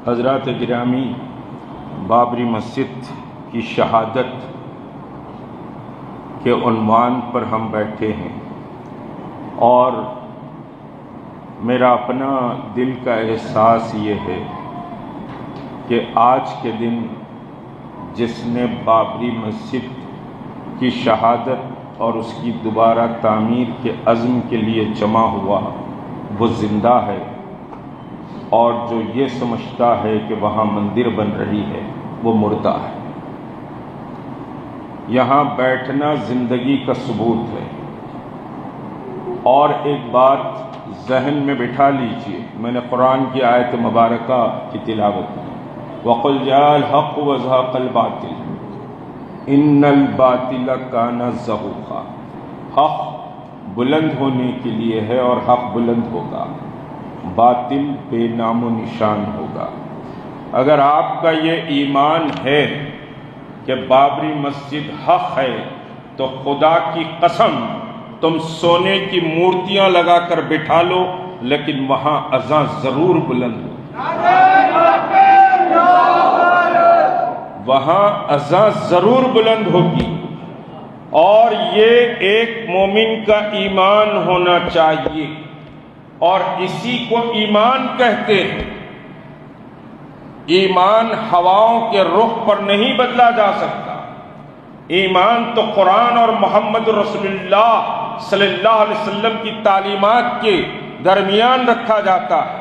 حضرات گرامی، بابری مسجد کی شہادت کے عنوان پر ہم بیٹھے ہیں، اور میرا اپنا دل کا احساس یہ ہے کہ آج کے دن جس نے بابری مسجد کی شہادت اور اس کی دوبارہ تعمیر کے عزم کے لیے جمع ہوا وہ زندہ ہے، اور جو یہ سمجھتا ہے کہ وہاں مندر بن رہی ہے وہ مردہ ہے۔ یہاں بیٹھنا زندگی کا ثبوت ہے۔ اور ایک بات ذہن میں بٹھا لیجئے، میں نے قرآن کی آیت مبارکہ کی تلاوت کی، وَقُلْ جَاءَ الْحَقُّ وَزَهَقَ الْبَاطِلُ إِنَّ الْبَاطِلَ كَانَ زَهُوقًا۔ حق بلند ہونے کے لیے ہے اور حق بلند ہوگا، باطل بے نام و نشان ہوگا۔ اگر آپ کا یہ ایمان ہے کہ بابری مسجد حق ہے تو خدا کی قسم تم سونے کی مورتیاں لگا کر بٹھا لو، لیکن وہاں اذان ضرور بلند ہو، وہاں اذان ضرور بلند ہوگی۔ اور یہ ایک مومن کا ایمان ہونا چاہیے، اور اسی کو ایمان کہتے ہیں۔ ایمان ہواؤں کے رخ پر نہیں بدلا جا سکتا۔ ایمان تو قرآن اور محمد رسول اللہ صلی اللہ علیہ وسلم کی تعلیمات کے درمیان رکھا جاتا ہے۔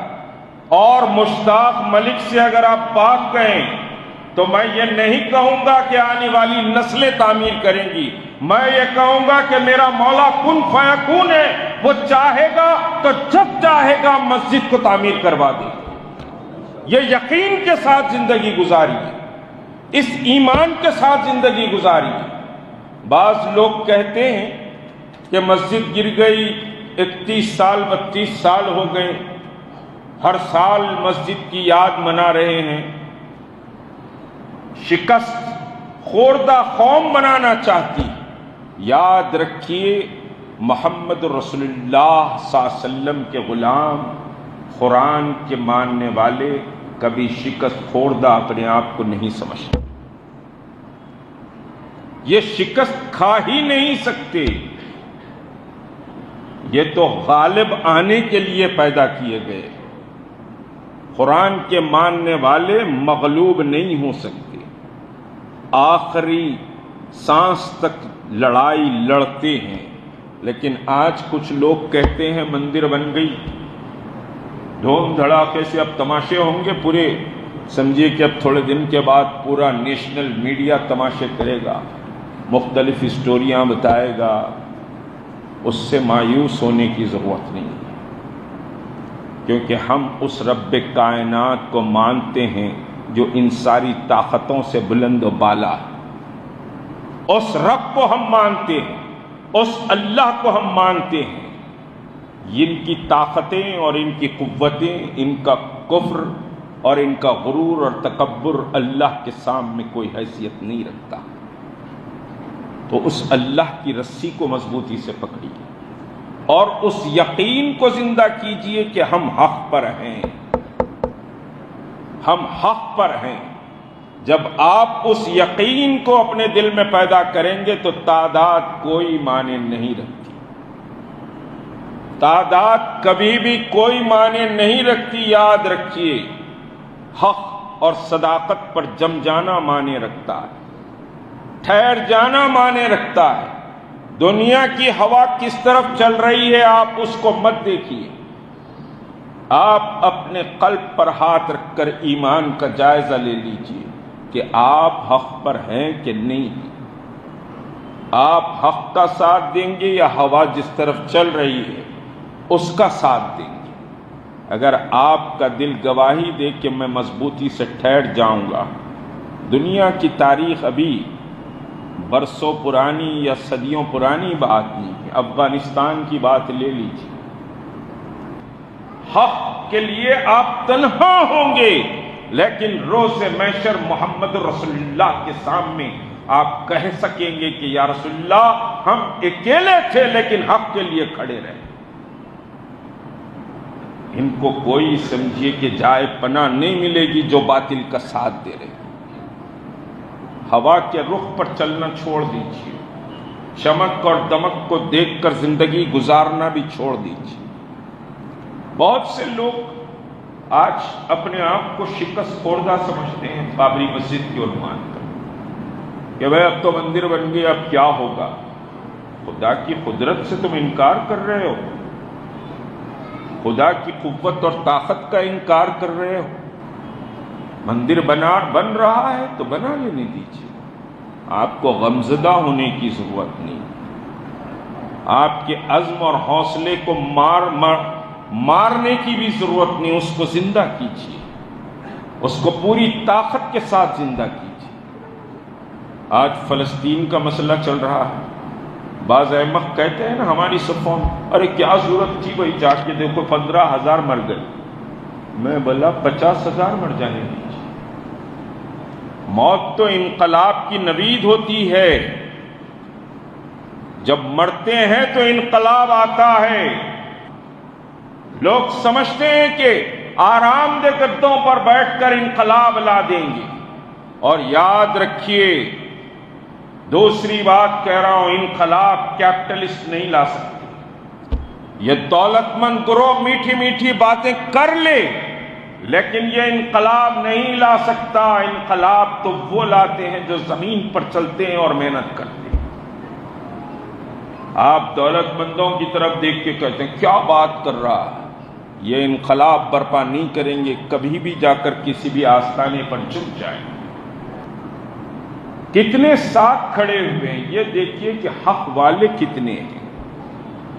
اور مشتاق ملک سے اگر آپ پاک کہیں تو میں یہ نہیں کہوں گا کہ آنے والی نسلیں تعمیر کریں گی، میں یہ کہوں گا کہ میرا مولا کن فیکون ہے، وہ چاہے گا تو جب چاہے گا مسجد کو تعمیر کروا دے۔ یہ یقین کے ساتھ زندگی گزاری ہے، اس ایمان کے ساتھ زندگی گزاری ہے۔ بعض لوگ کہتے ہیں کہ مسجد گر گئی، 31 سال 32 سال ہو گئے، ہر سال مسجد کی یاد منا رہے ہیں۔ شکست خوردہ قوم بنانا چاہتی۔ یاد رکھیے، محمد رسول اللہ صلی اللہ علیہ وسلم کے غلام، قرآن کے ماننے والے کبھی شکست خوردہ اپنے آپ کو نہیں سمجھتے۔ یہ شکست کھا ہی نہیں سکتے، یہ تو غالب آنے کے لیے پیدا کیے گئے۔ قرآن کے ماننے والے مغلوب نہیں ہو سکتے، آخری سانس تک لڑائی لڑتے ہیں۔ لیکن آج کچھ لوگ کہتے ہیں مندر بن گئی، دھوم دھڑاکے سے اب تماشے ہوں گے پورے، سمجھیے کہ اب تھوڑے دن کے بعد پورا نیشنل میڈیا تماشے کرے گا، مختلف اسٹوریاں بتائے گا۔ اس سے مایوس ہونے کی ضرورت نہیں ہے، کیونکہ ہم اس رب کائنات کو مانتے ہیں جو ان ساری طاقتوں سے بلند و بالا ہے۔ اس رب کو ہم مانتے ہیں، اس اللہ کو ہم مانتے ہیں۔ ان کی طاقتیں اور ان کی قوتیں، ان کا کفر اور ان کا غرور اور تکبر اللہ کے سامنے کوئی حیثیت نہیں رکھتا۔ تو اس اللہ کی رسی کو مضبوطی سے پکڑیے اور اس یقین کو زندہ کیجئے کہ ہم حق پر ہیں، ہم حق پر ہیں۔ جب آپ اس یقین کو اپنے دل میں پیدا کریں گے تو تعداد کوئی معنی نہیں رکھتی، تعداد کبھی بھی کوئی معنی نہیں رکھتی۔ یاد رکھیے، حق اور صداقت پر جم جانا معنی رکھتا ہے، ٹھہر جانا معنی رکھتا ہے۔ دنیا کی ہوا کس طرف چل رہی ہے آپ اس کو مت دیکھیے، آپ اپنے قلب پر ہاتھ رکھ کر ایمان کا جائزہ لے لیجئے کہ آپ حق پر ہیں کہ نہیں ہیں۔ آپ حق کا ساتھ دیں گے یا ہوا جس طرف چل رہی ہے اس کا ساتھ دیں گے؟ اگر آپ کا دل گواہی دے کہ میں مضبوطی سے ٹھہر جاؤں گا، دنیا کی تاریخ ابھی برسوں پرانی یا صدیوں پرانی بات نہیں ہے، افغانستان کی بات لے لیجیے۔ حق کے لیے آپ تنہا ہوں گے، لیکن روز محشر محمد رسول اللہ کے سامنے آپ کہہ سکیں گے کہ یا رسول اللہ ہم اکیلے تھے لیکن حق کے لیے کھڑے رہے۔ ان کو کوئی سمجھیے کہ جائے پناہ نہیں ملے گی جو باطل کا ساتھ دے رہے. ہوا کے رخ پر چلنا چھوڑ دیجیے، چمک اور دمک کو دیکھ کر زندگی گزارنا بھی چھوڑ دیجیے. بہت سے لوگ آج اپنے آپ کو شکست خوردہ سمجھتے ہیں بابری مسجد کی عنوان پر کہ بھائی اب تو مندر بن گیا، اب کیا ہوگا. خدا کی قدرت سے تم انکار کر رہے ہو، خدا کی قوت اور طاقت کا انکار کر رہے ہو. مندر بن رہا ہے تو بنا لینے دیجیے، آپ کو غمزدہ ہونے کی ضرورت نہیں. آپ کے عزم اور حوصلے کو مارنے کی بھی ضرورت نہیں، اس کو زندہ کیجیے، اس کو پوری طاقت کے ساتھ زندہ کیجیے. آج فلسطین کا مسئلہ چل رہا ہے. بعض احمق کہتے ہیں نا ہماری صفوں میں، ارے کیا ضرورت تھی بھائی، جا کے دیکھو 15,000 مر گئے. میں بولا 50,000 مر جانے دیجیے. موت تو انقلاب کی نوید ہوتی ہے. جب مرتے ہیں تو انقلاب آتا ہے. لوگ سمجھتے ہیں کہ آرام دہ گدوں پر بیٹھ کر انقلاب لا دیں گے، اور یاد رکھیے دوسری بات کہہ رہا ہوں، انقلاب کیپٹلسٹ نہیں لا سکتے. یہ دولت مند گروہ میٹھی میٹھی باتیں کر لے لیکن یہ انقلاب نہیں لا سکتا. انقلاب تو وہ لاتے ہیں جو زمین پر چلتے ہیں اور محنت کرتے ہیں. آپ دولت مندوں کی طرف دیکھ کے کہتے ہیں کیا بات کر رہا ہے. یہ انقلاب برپا نہیں کریں گے، کبھی بھی جا کر کسی بھی آستانے پر جھک جائیں. کتنے ساتھ کھڑے ہوئے ہیں، یہ دیکھیے کہ حق والے کتنے ہیں.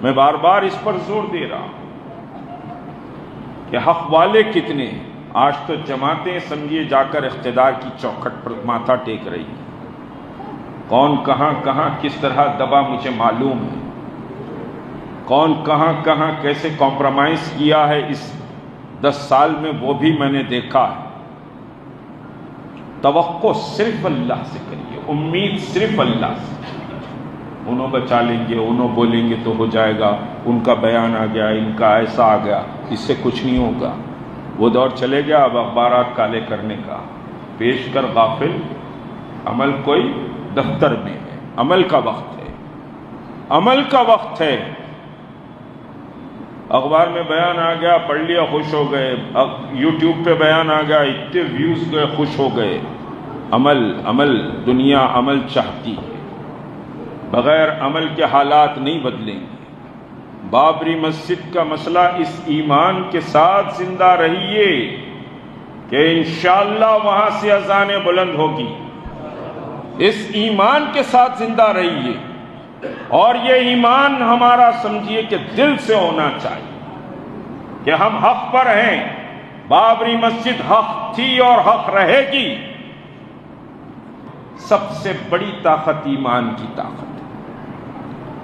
میں بار بار اس پر زور دے رہا ہوں کہ حق والے کتنے ہیں. آج تو جماعتیں سمجھیے جا کر اقتدار کی چوکھٹ پر ماتھا ٹیک رہی ہیں. کون کہاں کس طرح دبا مجھے معلوم ہے. کون کہاں کیسے کمپرومائز کیا ہے اس 10 سال میں وہ بھی میں نے دیکھا ہے. توقع صرف اللہ سے کریے، امید صرف اللہ سے. انہوں بچا لیں گے، انہوں بولیں گے تو ہو جائے گا، ان کا بیان آ گیا، ان کا ایسا آ گیا، اس سے کچھ نہیں ہوگا. وہ دور چلے گیا. اب اخبارات کالے کرنے کا. پیش کر غافل عمل کوئی دفتر میں ہے. عمل کا وقت ہے، عمل کا وقت ہے. اخبار میں بیان آ گیا، پڑھ لیا، خوش ہو گئے. یوٹیوب پہ بیان آ گیا، اتنے ویوز گئے، خوش ہو گئے. عمل دنیا عمل چاہتی ہے. بغیر عمل کے حالات نہیں بدلیں گے. بابری مسجد کا مسئلہ اس ایمان کے ساتھ زندہ رہیے کہ انشاءاللہ وہاں سے اذانیں بلند ہوگی. اس ایمان کے ساتھ زندہ رہیے، اور یہ ایمان ہمارا سمجھیے کہ دل سے ہونا چاہیے کہ ہم حق پر ہیں. بابری مسجد حق تھی اور حق رہے گی. سب سے بڑی طاقت ایمان کی طاقت ہے.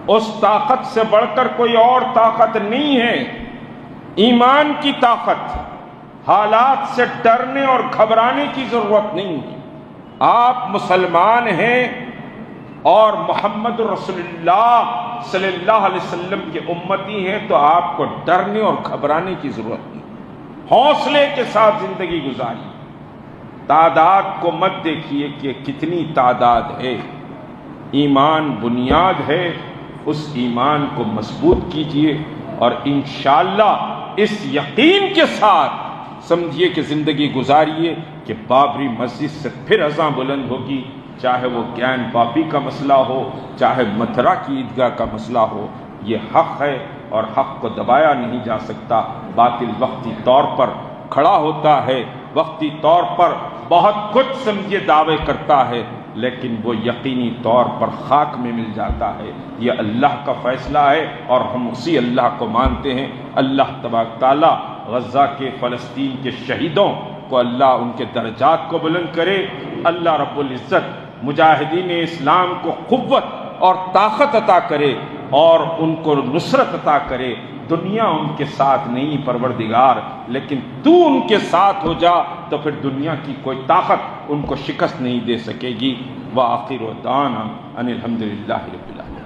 اس طاقت سے بڑھ کر کوئی اور طاقت نہیں ہے. ایمان کی طاقت. حالات سے ڈرنے اور گھبرانے کی ضرورت نہیں ہے. آپ مسلمان ہیں اور محمد رسول اللہ صلی اللہ علیہ وسلم کے امتی ہیں تو آپ کو ڈرنے اور گھبرانے کی ضرورت نہیں. حوصلے کے ساتھ زندگی گزاری. تعداد کو مت دیکھیے کہ کتنی تعداد ہے. ایمان بنیاد ہے، اس ایمان کو مضبوط کیجیے، اور انشاءاللہ اس یقین کے ساتھ سمجھیے کہ زندگی گزاریے کہ بابری مسجد سے پھر اذان بلند ہوگی. چاہے وہ گیان پاپی کا مسئلہ ہو، چاہے متھرا کی عیدگاہ کا مسئلہ ہو. یہ حق ہے اور حق کو دبایا نہیں جا سکتا. باطل وقتی طور پر کھڑا ہوتا ہے، وقتی طور پر بہت کچھ سمجھے دعوے کرتا ہے، لیکن وہ یقینی طور پر خاک میں مل جاتا ہے. یہ اللہ کا فیصلہ ہے اور ہم اسی اللہ کو مانتے ہیں. اللہ تبارک تعالیٰ غزہ کے، فلسطین کے شہیدوں کو اللہ ان کے درجات کو بلند کرے. اللہ رب العزت مجاہدین اسلام کو قوت اور طاقت عطا کرے اور ان کو نصرت عطا کرے. دنیا ان کے ساتھ نہیں پروردگار، لیکن تو ان کے ساتھ ہو جا تو پھر دنیا کی کوئی طاقت ان کو شکست نہیں دے سکے گی. وآخر دعوانا ان الحمدللہ رب العالمین.